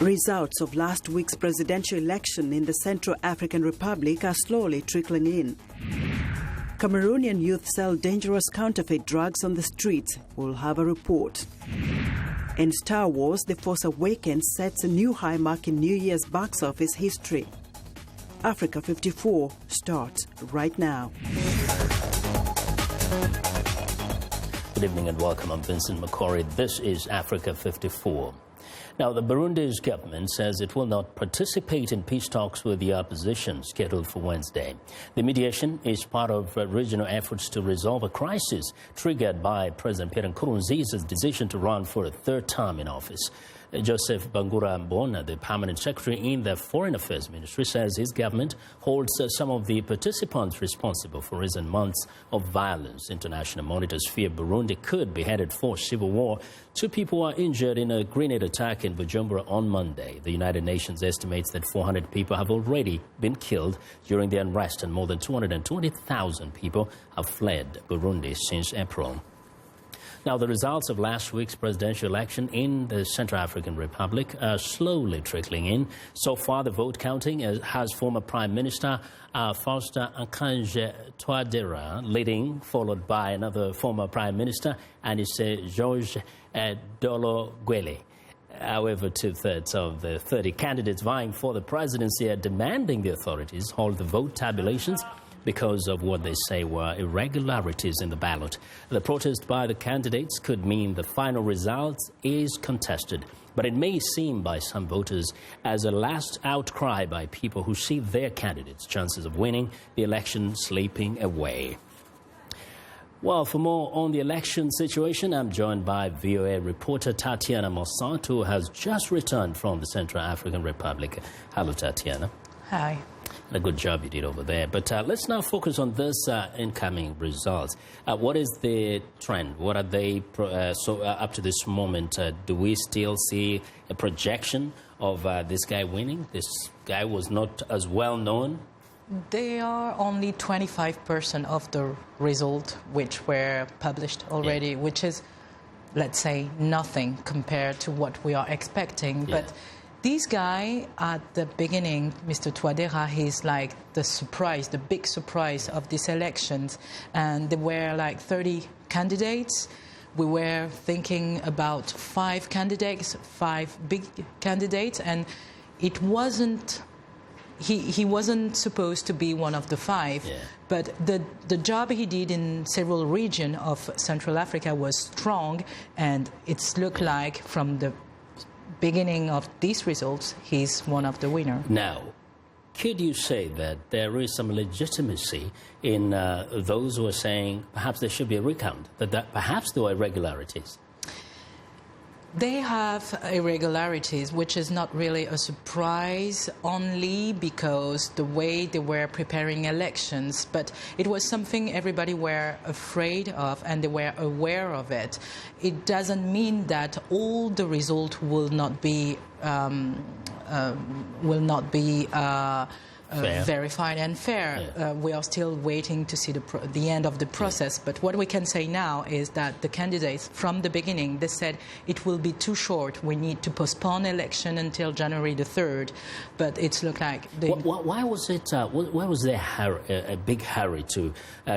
Results of last week's presidential election in the Central African Republic are slowly trickling in. Cameroonian youth sell dangerous counterfeit drugs on the streets. We'll have a report. In Star Wars, The Force Awakens sets a new high mark in New Year's box office history. Africa 54 starts right now. Good evening and welcome. I'm Vincent Makori. This is Africa 54. Now, the Burundi's government says it will not participate in peace talks with the opposition scheduled for Wednesday. The mediation is part of regional efforts to resolve a crisis triggered by President Pierre Nkurunziza's decision to run for a third term in office. Joseph Bangura Mbona, the permanent secretary in the Foreign Affairs Ministry, says his government holds some of the participants responsible for recent months of violence. International monitors fear Burundi could be headed for civil war. 2 people were injured in a grenade attack in Bujumbura on Monday. The United Nations estimates that 400 people have already been killed during the unrest and more than 220,000 people have fled Burundi since April. Now, the results of last week's presidential election in the Central African Republic are slowly trickling in. So far, the vote counting has former Prime Minister Faustin Archange Touadéra leading, followed by another former Prime Minister, Anissé Georges Dolo-Guélé. However, 2/3 of the 30 candidates vying for the presidency are demanding the authorities hold the vote tabulations because of what they say were irregularities in the ballot. The protest by the candidates could mean the final result is contested, but it may seem by some voters as a last outcry by people who see their candidates' chances of winning the election slipping away. Well, for more on the election situation, I'm joined by VOA reporter Tatiana Mossant, who has just returned from the Central African Republic. Hello, Tatiana. Hi. A good job you did over there. But let's now focus on this incoming results. What is the trend? What are they up to this moment? Do we still see a projection of this guy winning? This guy was not as well known. They are only 25% of the result which were published already, yeah. Which is, let's say, nothing compared to what we are expecting. Yeah. But this guy, at the beginning, Mr. Touadéra, he's like the surprise, the big surprise of these elections. And there were like 30 candidates. We were thinking about 5 candidates, 5 big candidates, and it wasn't, he wasn't supposed to be one of the 5. Yeah. But the job he did in several regions of Central Africa was strong, and it's looked like from the beginning of these results, he's one of the winners. Now, could you say that there is some legitimacy in those who are saying perhaps there should be a recount, that perhaps there are irregularities? They have irregularities, which is not really a surprise, only because the way they were preparing elections, but it was something everybody were afraid of and they were aware of it. It doesn't mean that all the results will not be verified and fair. Yeah. We are still waiting to see the end of the process. Yeah. But what we can say now is that the candidates, from the beginning, they said it will be too short. We need to postpone election until January the 3rd. But it's looked like... Why was it? Why was there a big hurry to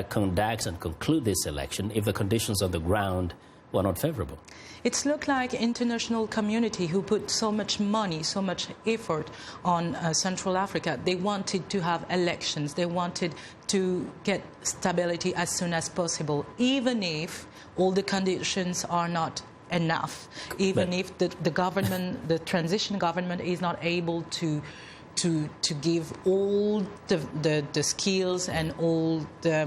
conduct and conclude this election if the conditions on the ground were not favorable? It's looked like international community who put so much money, so much effort on Central Africa. They wanted to have elections. They wanted to get stability as soon as possible, even if all the conditions are not enough, even if the government, the transition government, is not able to give all the skills and all the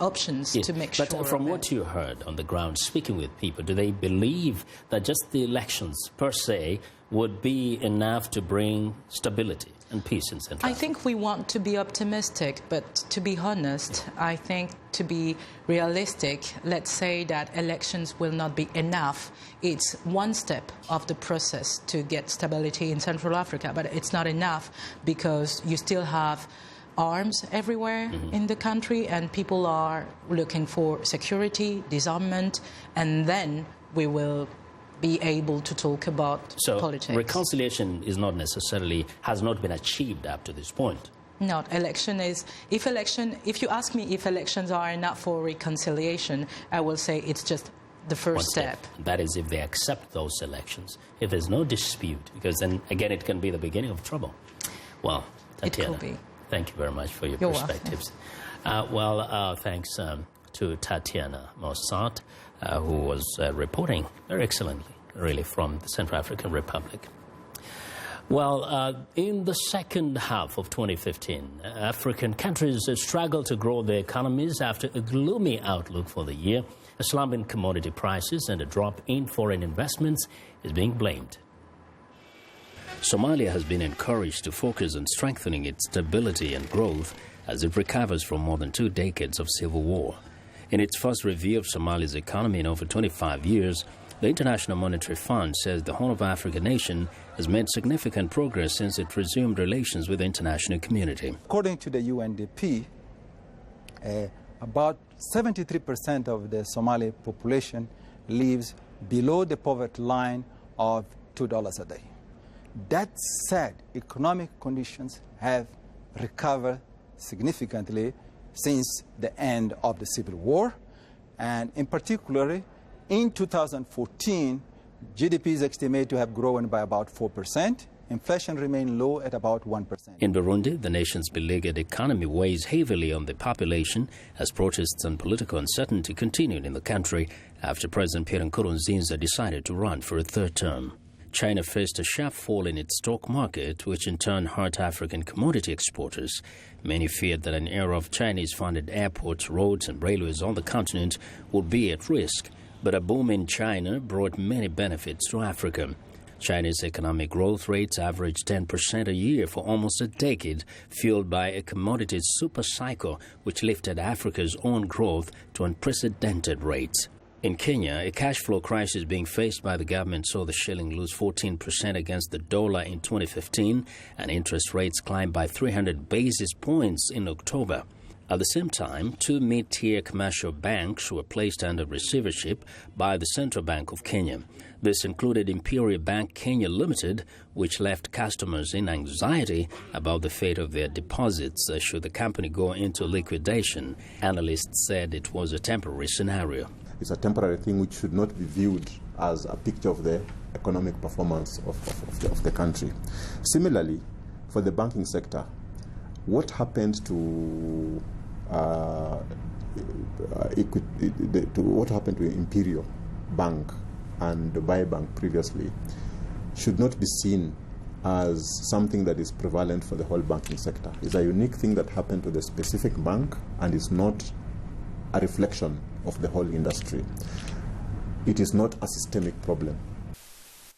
options, yes, to make sure. But from what you heard on the ground, speaking with people, do they believe that just the elections per se would be enough to bring stability and peace in Central Africa? I think we want to be optimistic, but to be honest, I think to be realistic, let's say that elections will not be enough. It's one step of the process to get stability in Central Africa, but it's not enough because you still have arms everywhere in the country, and people are looking for security, disarmament, and then we will be able to talk about politics. So reconciliation is not necessarily, has not been achieved up to this point. Not election is, if you ask me if elections are enough for reconciliation, I will say it's just the first step. That is if they accept those elections. If there's no dispute, because then again it can be the beginning of trouble. Well, Tatiana, it could be. Thank you very much for your You're perspectives. Thanks to Tatiana Mossad, who was reporting very excellently, really, from the Central African Republic. Well, in the second half of 2015, African countries struggled to grow their economies after a gloomy outlook for the year. A slump in commodity prices and a drop in foreign investments is being blamed. Somalia has been encouraged to focus on strengthening its stability and growth as it recovers from more than 2 decades of civil war. In its first review of Somalia's economy in over 25 years, the International Monetary Fund says the Horn of Africa nation has made significant progress since it resumed relations with the international community. According to the UNDP, about 73% of the Somali population lives below the poverty line of $2 a day. That said, economic conditions have recovered significantly since the end of the Civil War, and in particular, in 2014, GDP is estimated to have grown by about 4%. Inflation remained low at about 1%. In Burundi, the nation's beleaguered economy weighs heavily on the population as protests and political uncertainty continued in the country after President Pierre Nkurunziza decided to run for a third term. China faced a sharp fall in its stock market, which in turn hurt African commodity exporters. Many feared that an era of Chinese-funded airports, roads and railways on the continent would be at risk. But a boom in China brought many benefits to Africa. China's economic growth rates averaged 10% a year for almost a decade, fueled by a commodities super cycle which lifted Africa's own growth to unprecedented rates. In Kenya, a cash flow crisis being faced by the government saw the shilling lose 14% against the dollar in 2015, and interest rates climbed by 300 basis points in October. At the same time, 2 mid-tier commercial banks were placed under receivership by the Central Bank of Kenya. This included Imperial Bank Kenya Limited, which left customers in anxiety about the fate of their deposits should the company go into liquidation. Analysts said it was a temporary scenario. It's a temporary thing which should not be viewed as a picture of the economic performance of the country. Similarly, for the banking sector, what happened to Imperial Bank and the Dubai Bank previously should not be seen as something that is prevalent for the whole banking sector. It's a unique thing that happened to the specific bank and is not a reflection of the whole industry. It is not a systemic problem.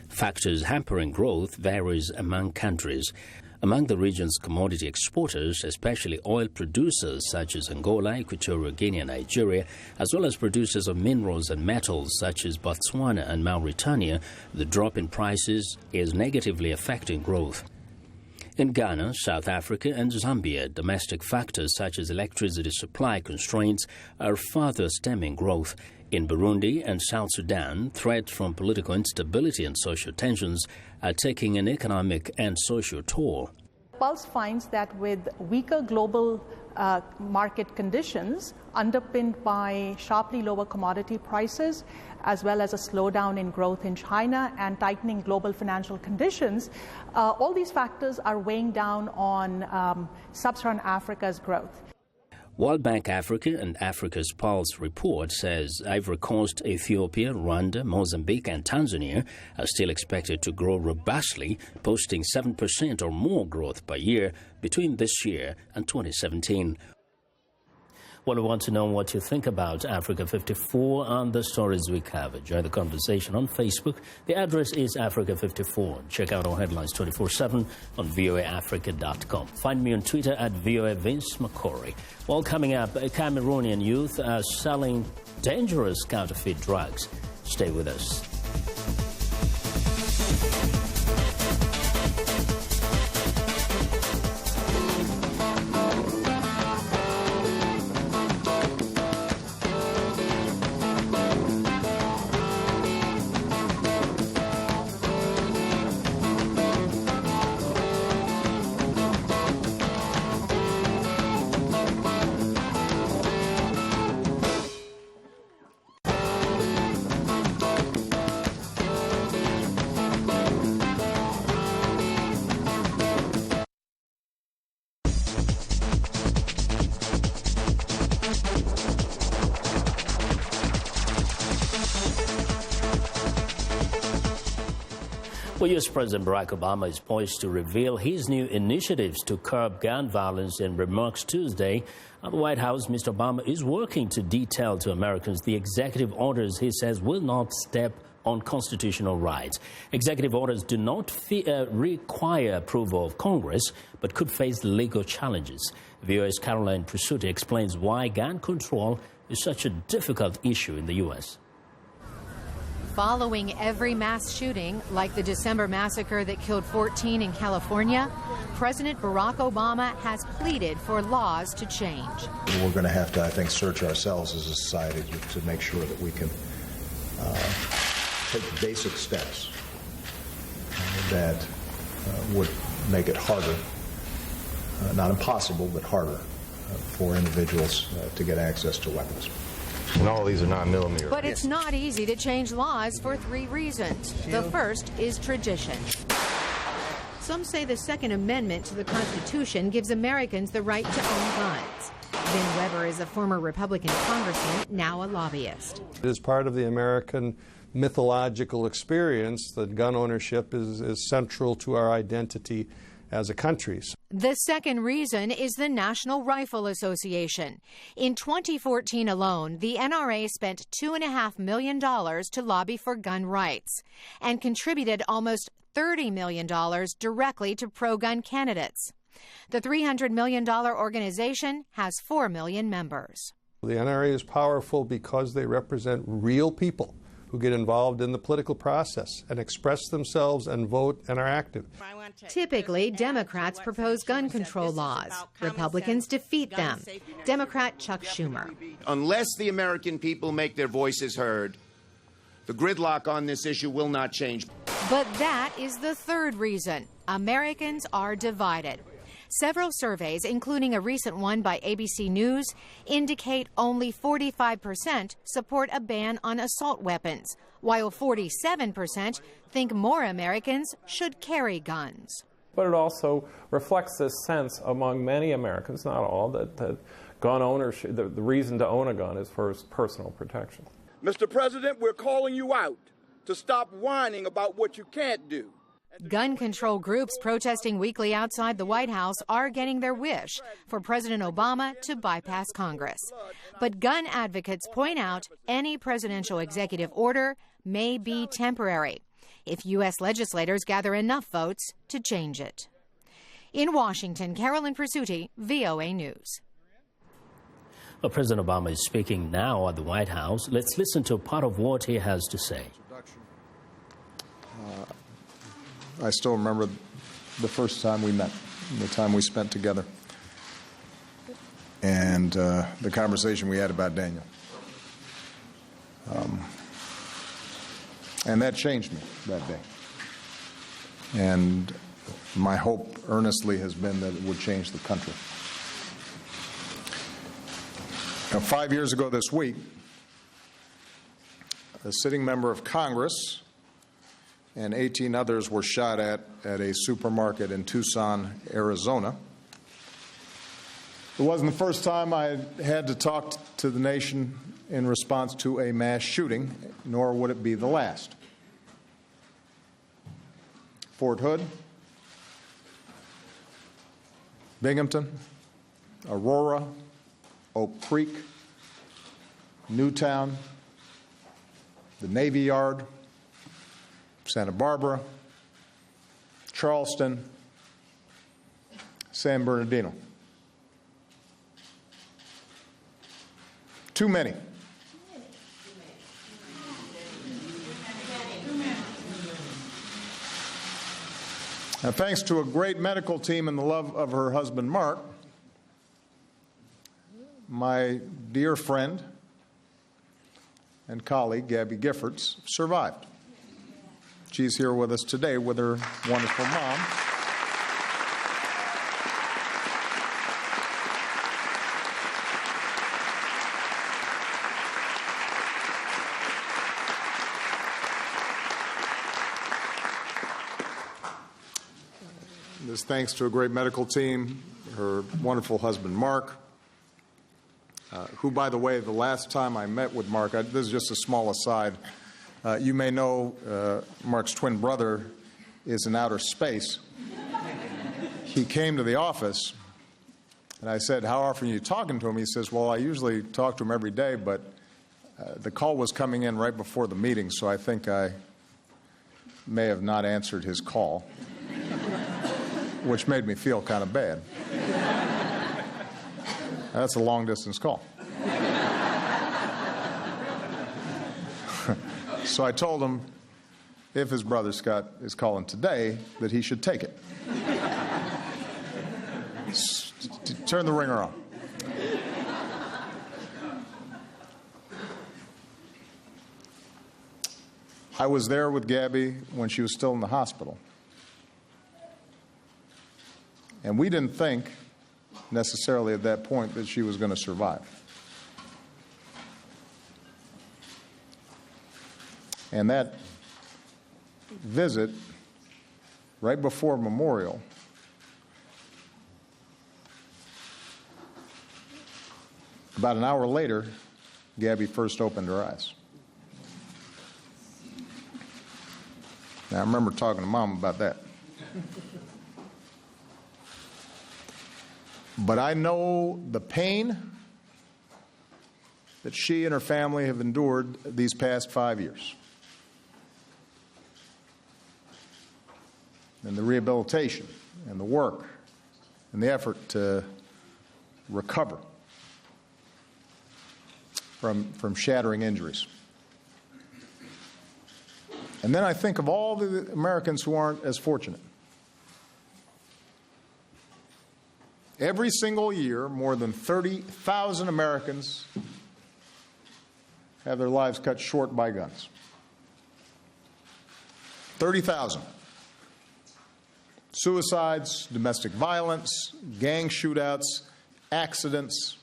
Factors hampering growth varies among countries. Among the region's commodity exporters, especially oil producers such as Angola, Equatorial Guinea and Nigeria, as well as producers of minerals and metals such as Botswana and Mauritania, the drop in prices is negatively affecting growth. In Ghana, South Africa and Zambia, domestic factors such as electricity supply constraints are further stemming growth. In Burundi and South Sudan, threats from political instability and social tensions are taking an economic and social toll. Pulse finds that with weaker global market conditions underpinned by sharply lower commodity prices, as well as a slowdown in growth in China and tightening global financial conditions, all these factors are weighing down on sub-Saharan Africa's growth. World Bank Africa and Africa's Pulse report says Ivory Coast, Ethiopia, Rwanda, Mozambique and Tanzania are still expected to grow robustly, posting 7% or more growth per year between this year and 2017. Well, we want to know what you think about Africa 54 and the stories we cover. Join the conversation on Facebook. The address is Africa54. Check out our headlines 24/7 on voaafrica.com. Find me on Twitter at VOA Vince Makori. Well, coming up, Cameroonian youth are selling dangerous counterfeit drugs. Stay with us. Well, U.S. President Barack Obama is poised to reveal his new initiatives to curb gun violence in remarks Tuesday. At the White House, Mr. Obama is working to detail to Americans the executive orders he says will not step on constitutional rights. Executive orders do not require approval of Congress, but could face legal challenges. VOA's Caroline Prisuti explains why gun control is such a difficult issue in the U.S. Following every mass shooting, like the December massacre that killed 14 in California, President Barack Obama has pleaded for laws to change. We're going to have to, I think, search ourselves as a society to make sure that we can take basic steps that would make it harder, not impossible, but harder for individuals to get access to weapons. And all these are 9mm. But it's not easy to change laws for 3 reasons. The first is tradition. Some say the Second Amendment to the Constitution gives Americans the right to own guns. Ben Weber is a former Republican congressman, now a lobbyist. It is part of the American mythological experience that gun ownership is central to our identity as a country. The second reason is the National Rifle Association. In 2014 alone, the NRA spent $2.5 million to lobby for gun rights and contributed almost $30 million directly to pro-gun candidates. The $300 million organization has 4 million members. The NRA is powerful because they represent real people who get involved in the political process and express themselves and vote and are active. Typically, Democrats propose gun control laws. Republicans defeat them. Democrat Chuck Schumer. Unless the American people make their voices heard, the gridlock on this issue will not change. But that is the third reason. Americans are divided. Several surveys, including a recent one by ABC News, indicate only 45% support a ban on assault weapons, while 47% think more Americans should carry guns. But it also reflects this sense among many Americans, not all, that gun ownership, the reason to own a gun is for personal protection. Mr. President, we're calling you out to stop whining about what you can't do. Gun control groups protesting weekly outside the White House are getting their wish for President Obama to bypass Congress. But gun advocates point out any presidential executive order may be temporary if U.S. legislators gather enough votes to change it. In Washington, Caroline Prisuti, VOA News. Well, President Obama is speaking now at the White House. Let's listen to part of what he has to say. I still remember the first time we met, the time we spent together, and the conversation we had about Daniel. And that changed me that day. And my hope earnestly has been that it would change the country. Now, 5 years ago this week, a sitting member of Congress and 18 others were shot at a supermarket in Tucson, Arizona. It wasn't the first time I had to talk to the nation in response to a mass shooting, nor would it be the last. Fort Hood, Binghamton, Aurora, Oak Creek, Newtown, the Navy Yard, Santa Barbara, Charleston, San Bernardino. Too many. Now, thanks to a great medical team and the love of her husband, Mark, my dear friend and colleague, Gabby Giffords, survived. She's here with us today with her wonderful mom. This thanks to a great medical team, her wonderful husband, Mark, who, by the way, the last time I met with Mark, this is just a small aside, you may know Mark's twin brother is in outer space. He came to the office, and I said, how often are you talking to him? He says, well, I usually talk to him every day, but the call was coming in right before the meeting, so I think I may have not answered his call, which made me feel kind of bad. That's a long-distance call. So I told him if his brother Scott is calling today, that he should take it. Turn the ringer on. I was there with Gabby when she was still in the hospital. And we didn't think necessarily at that point that she was going to survive. And that visit, right before Memorial, about an hour later, Gabby first opened her eyes. Now, I remember talking to Mom about that. But I know the pain that she and her family have endured these past 5 years. And the rehabilitation and the work and the effort to recover from shattering injuries. And then I think of all the Americans who aren't as fortunate. Every single year, more than 30,000 Americans have their lives cut short by guns. 30,000. Suicides, domestic violence, gang shootouts, accidents.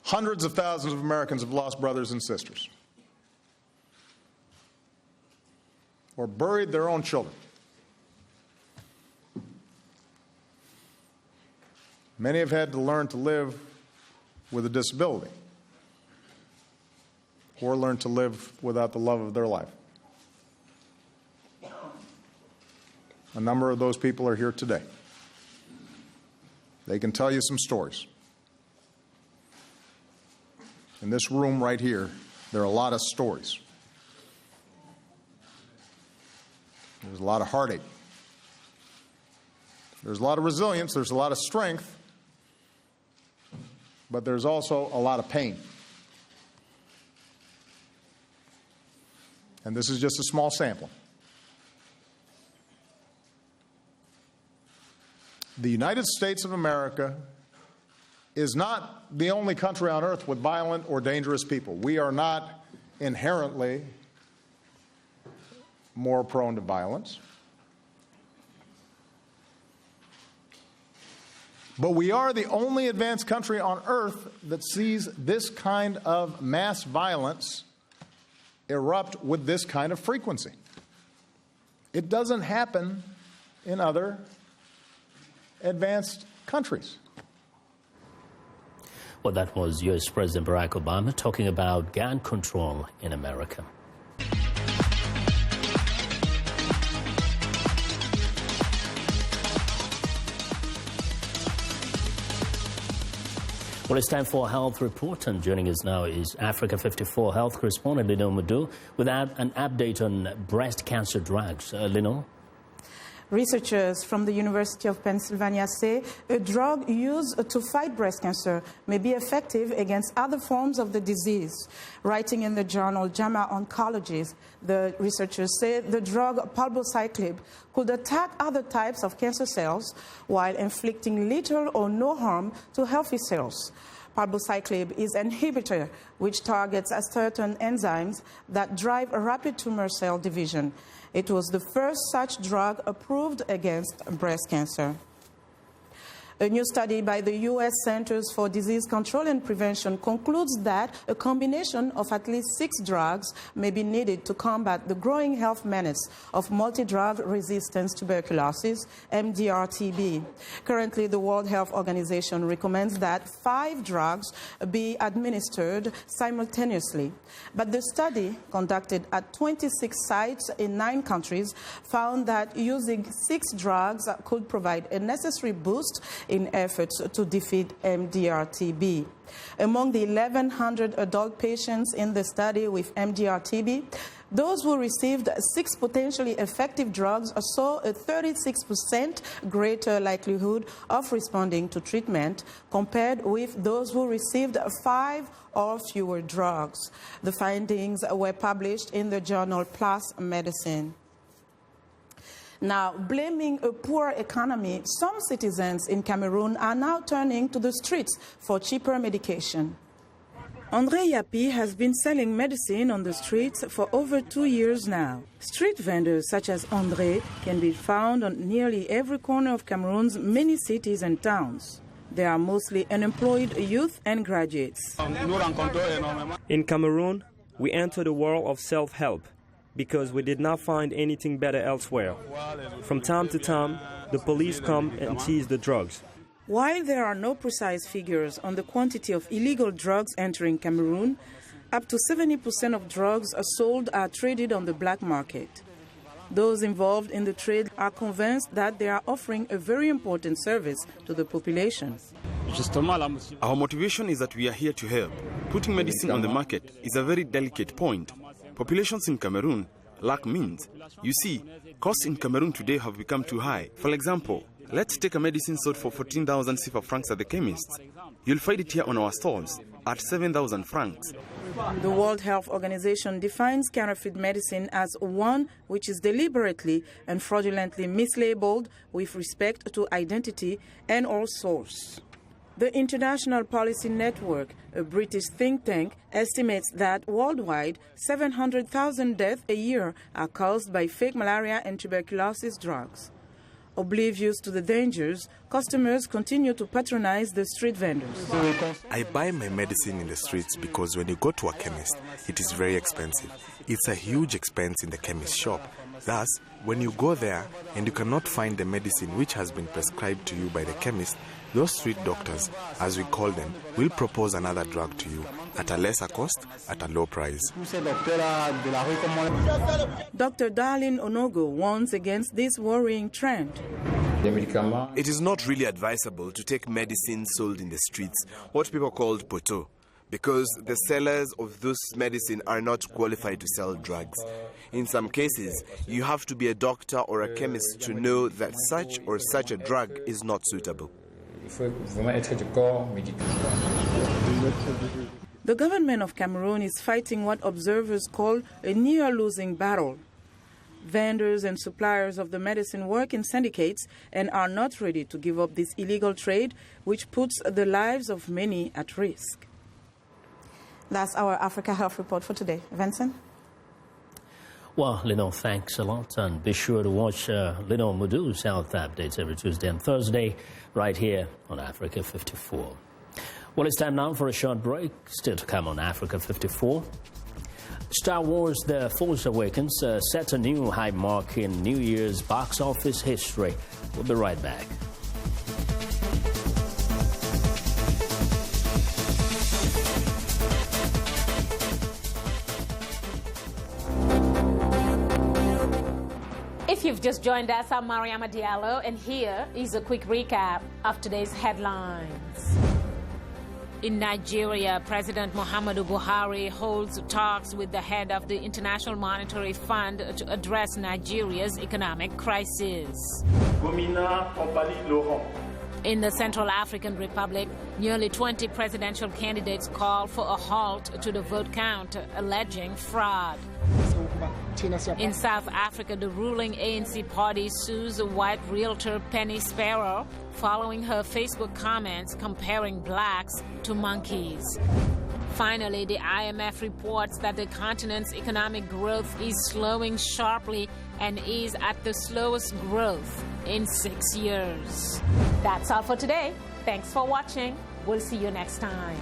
Hundreds of thousands of Americans have lost brothers and sisters, or buried their own children. Many have had to learn to live with a disability, or learn to live without the love of their life. A number of those people are here today. They can tell you some stories. In this room right here, there are a lot of stories. There's a lot of heartache. There's a lot of resilience. There's a lot of strength. But there's also a lot of pain. And this is just a small sampling. The United States of America is not the only country on earth with violent or dangerous people. We are not inherently more prone to violence. But we are the only advanced country on earth that sees this kind of mass violence erupt with this kind of frequency. It doesn't happen in other advanced countries. Well, that was U.S. President Barack Obama talking about gun control in America. Well, it's time for a health report, and joining us now is Africa 54 health correspondent Lino Madu with an update on breast cancer drugs. Lino? Researchers from the University of Pennsylvania say a drug used to fight breast cancer may be effective against other forms of the disease. Writing in the journal JAMA Oncology, the researchers say the drug palbociclib could attack other types of cancer cells while inflicting little or no harm to healthy cells. Palbociclib is an inhibitor which targets certain enzymes that drive a rapid tumor cell division. It was the first such drug approved against breast cancer. A new study by the U.S. Centers for Disease Control and Prevention concludes that a combination of at least 6 drugs may be needed to combat the growing health menace of multi-drug resistant tuberculosis, MDR-TB. Currently, the World Health Organization recommends that 5 drugs be administered simultaneously. But the study, conducted at 26 sites in 9 countries, found that using 6 drugs could provide a necessary boost in efforts to defeat MDR-TB. Among the 1,100 adult patients in the study with MDR-TB, those who received 6 potentially effective drugs saw a 36% greater likelihood of responding to treatment compared with those who received 5 or fewer drugs. The findings were published in the journal PLOS Medicine. Now, blaming a poor economy, some citizens in Cameroon are now turning to the streets for cheaper medication. André Yapi has been selling medicine on the streets for over 2 years now. Street vendors such as André can be found on nearly every corner of Cameroon's many cities and towns. They are mostly unemployed youth and graduates. In Cameroon, we entered a world of self-help because we did not find anything better elsewhere. From time to time, the police come and seize the drugs. While there are no precise figures on the quantity of illegal drugs entering Cameroon, up to 70% of drugs sold are traded on the black market. Those involved in the trade are convinced that they are offering a very important service to the population. Our motivation is that we are here to help. Putting medicine on the market is a very delicate point. Populations in Cameroon lack means. You see, costs in Cameroon today have become too high. For example, let's take a medicine sold for 14,000 CFA francs at the chemists. You'll find it here on our stalls at 7,000 francs. The World Health Organization defines counterfeit medicine as one which is deliberately and fraudulently mislabeled with respect to identity and or source. The International Policy Network, a British think tank, estimates that worldwide 700,000 deaths a year are caused by fake malaria and tuberculosis drugs. Oblivious to the dangers, customers continue to patronize the street vendors. I buy my medicine in the streets because when you go to a chemist, it is very expensive. It's a huge expense in the chemist shop. Thus, when you go there and you cannot find the medicine which has been prescribed to you by the chemist, those street doctors, as we call them, will propose another drug to you at a lesser cost, at a low price. Dr. Darlene Onogo warns against this worrying trend. It is not really advisable to take medicine sold in the streets, what people call poteau, because the sellers of this medicine are not qualified to sell drugs. In some cases, you have to be a doctor or a chemist to know that such or such a drug is not suitable. The government of Cameroon is fighting what observers call a near-losing battle. Vendors and suppliers of the medicine work in syndicates and are not ready to give up this illegal trade, which puts the lives of many at risk. That's our Africa Health Report for today. Vincent? Well, Lino, thanks a lot. And be sure to watch Lino Mudu's health updates every Tuesday and Thursday right here on Africa 54. Well, it's time now for a short break. Still to come on Africa 54. Star Wars The Force Awakens set a new high mark in New Year's box office history. We'll be right back. If you've just joined us, I'm Mariama Diallo, and here is a quick recap of today's headlines. In Nigeria, President Muhammadu Buhari holds talks with the head of the International Monetary Fund to address Nigeria's economic crisis. In the Central African Republic, nearly 20 presidential candidates call for a halt to the vote count, alleging fraud. In South Africa, the ruling ANC party sues white realtor Penny Sparrow following her Facebook comments comparing blacks to monkeys. Finally, the IMF reports that the continent's economic growth is slowing sharply and is at the slowest growth in 6 years. That's all for today. Thanks for watching. We'll see you next time.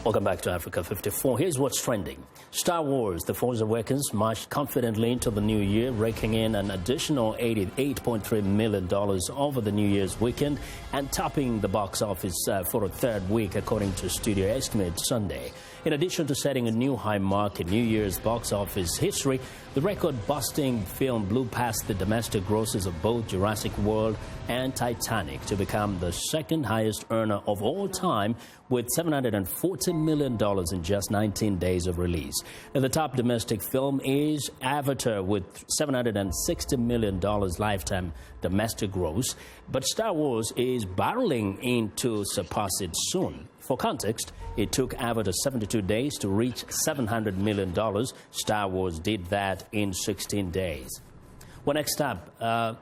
Welcome back to Africa 54. Here's what's trending. Star Wars: The Force Awakens marched confidently into the new year, raking in an additional $88.3 million over the New Year's weekend and topping the box office for a third week, according to studio estimates Sunday. In addition to setting a new high mark in New Year's box office history, the record-busting film blew past the domestic grosses of both Jurassic World and Titanic to become the second highest earner of all time, with $740 million in just 19 days of release. And the top domestic film is Avatar, with $760 million lifetime domestic gross, but Star Wars is barreling in to surpass it soon. For context, it took Avatar 72 days to reach $700 million. Star Wars did that in 16 days. Well, next up,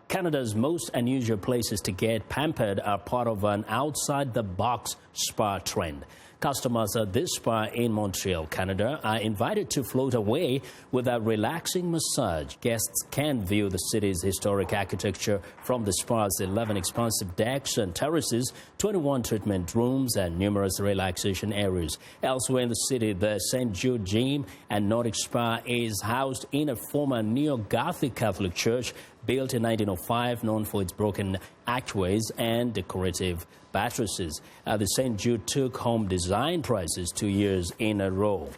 Canada's most unusual places to get pampered are part of an outside-the-box spa trend. Customers at this spa in Montreal, Canada, are invited to float away with a relaxing massage. Guests can view the city's historic architecture from the spa's 11 expansive decks and terraces, 21 treatment rooms, and numerous relaxation areas. Elsewhere in the city, the St. Jude Gym and Nordic Spa is housed in a former neo-Gothic Catholic church built in 1905, known for its broken archways and decorative buttresses. The St. Jude took home design prizes 2 years in a row.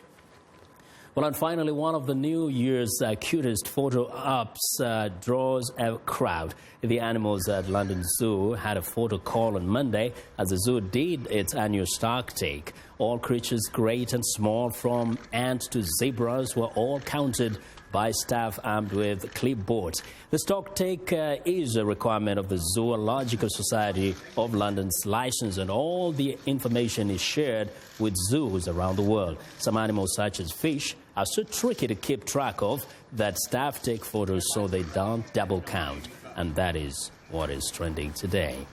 Well, and finally, one of the New Year's cutest photo ops draws a crowd. The animals at London Zoo had a photo call on Monday as the zoo did its annual stock take. All creatures, great and small, from ants to zebras, were all counted by staff armed with clipboards. The stock take is a requirement of the Zoological Society of London's license, and all the information is shared with zoos around the world. Some animals, such as fish, are so tricky to keep track of that staff take photos so they don't double count. And that is what is trending today.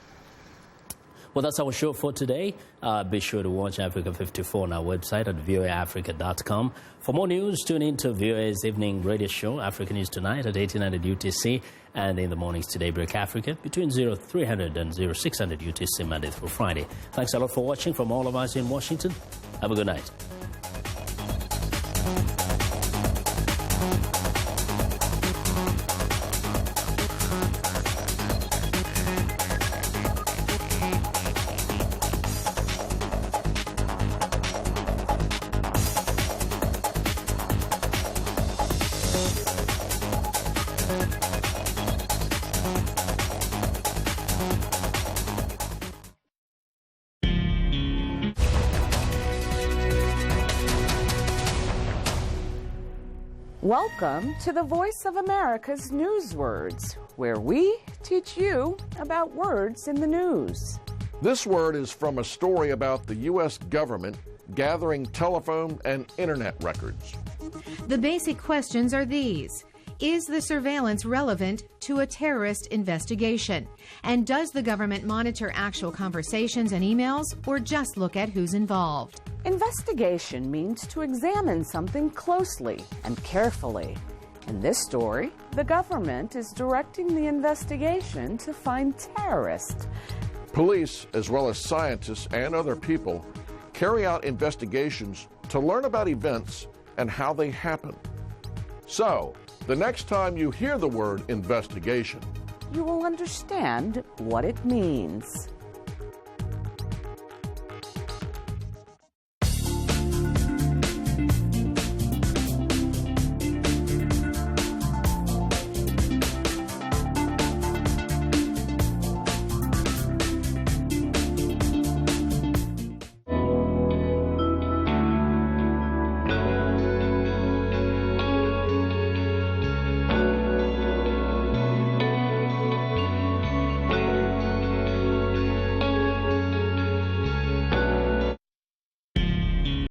Well, that's our show for today. Be sure to watch Africa 54 on our website at voaafrica.com. For more news, tune in to VOA's evening radio show, Africa News Tonight, at 1800 UTC, and in the mornings today, Break Africa, between 0300 and 0600 UTC, Monday through Friday. Thanks a lot for watching from all of us in Washington. Have a good night. Welcome to the Voice of America's Newswords, where we teach you about words in the news. This word is from a story about the U.S. government gathering telephone and internet records. The basic questions are these. Is the surveillance relevant to a terrorist investigation? And does the government monitor actual conversations and emails, or just look at who's involved? Investigation means to examine something closely and carefully. In this story, the government is directing the investigation to find terrorists. Police, as well as scientists and other people, carry out investigations to learn about events and how they happen. So, the next time you hear the word investigation, you will understand what it means.